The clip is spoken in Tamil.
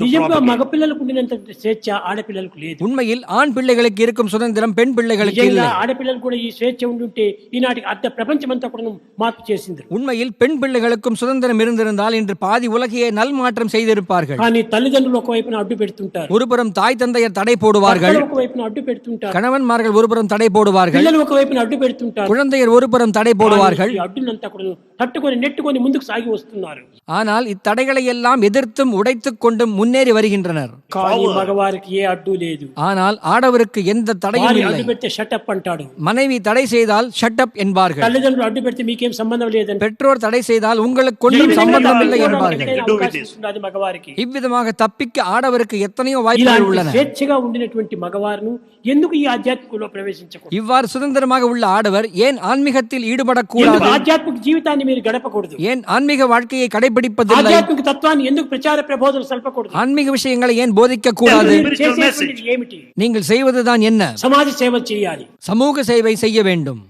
నిజంగా మగ పిల్లలకు ఉండినంత స్వేచ్ఛ ఆడపిల్లలకు లేదు. உண்மையில் ஆண் பிள்ளைகளுக்கு இருக்கும் சுதந்திரம் பெண் பிள்ளைகளுக்கு నిజంగా இல்லை. ఆడపిల్లలు కూడా ఈ స్వేచ్ఛ ఉండుంటే ఈనాటికి అర్ధ ప్రపంచమంతా కూడా మార్పు చేసింది. உண்மையில் பெண் பிள்ளைகளுக்கும் சுதந்திரம் இருந்திருந்தால் இன்று பாதி உலகையே நல்மாற்றம் செய்திருப்பார்கள். కానీ తల్లిదండ్రులు ఒకవైపున అడ్డు పెడుతుంటారు, ஒருபுறம் தாய் தந்தையர் தடை போடுவார்கள், భర్తలు ఒకవైపున అడ్డు పెడుతుంటారు, கணவன்மார்கள் ஒருபுறம் தடை போடுவார்கள், పిల్లలు ఒకవైపున అడ్డు పెడుతుంటారు, குழந்தையர் ஒருபுறம் தடை போடுவார்கள். ఈ అడ్డునంతా కూడా తట్టుకొని నెట్టుకొని ముందుకు సాగి వస్తున్నారు. ஆனால் இத்தடைகளை எல்லாம் எதிர்த்தும் உடைத்துக் கொண்டும் முன்னேறி வருகின்றனர். కానీ మగవారికి ఏ అడ్డు లేదు. ஆனால் ஆடவருக்கு எந்த தடையும் இல்லை. అడ్డు పెడితే షటప్ అంటాడు, மனைவி தடை செய்தால் ஷட்டப் என்பார்கள், తల్లిదండ్రులు అడ్డు పెడితే మీకేం సంబంధం లేదని, பெற்றோர் தடை செய்தால் உங்களுக்கு கொள்ளும் சம்பந்தம் இல்லை என்பார்கள். అది మగవారికి. இவ்விதமாக தப்பிக்க ஆடவருக்கு எத்தனையோ வாய்ப்புகள் உள்ளன. స్వేచ్ఛగా ఉండినటువంటి మగవారును ఎందుకు ఈ ఆధ్యాత్మికలో ప్రవేశించకూడదు? இவ்வாறு சுதந்திரமாக உள்ள ஆடவர் ஏன் ஆன்மீகத்தில் ஈடுபடக்கூடாது? ఎందుకు ఆధ్యాత్మిక జీవితాన్ని మీరు గడపకూడదు? ஏன் ஆன்மீக வாழ்க்கையை கடைபிடிப்பதில்லை? ఆధ్యాత్మిక తత్వాన్ని ఎందుకు ప్రచార ప్రబోధనలు సల్పకూడదు? ஆன்மீக விஷயங்களை ஏன் போதிக்க கூடாது? చేసేటువంటిది ఏమిటి? நீங்கள் செய்வதுதான் என்ன? సమాజ సేవ చేయాలి, சமூக சேவை செய்ய வேண்டும்.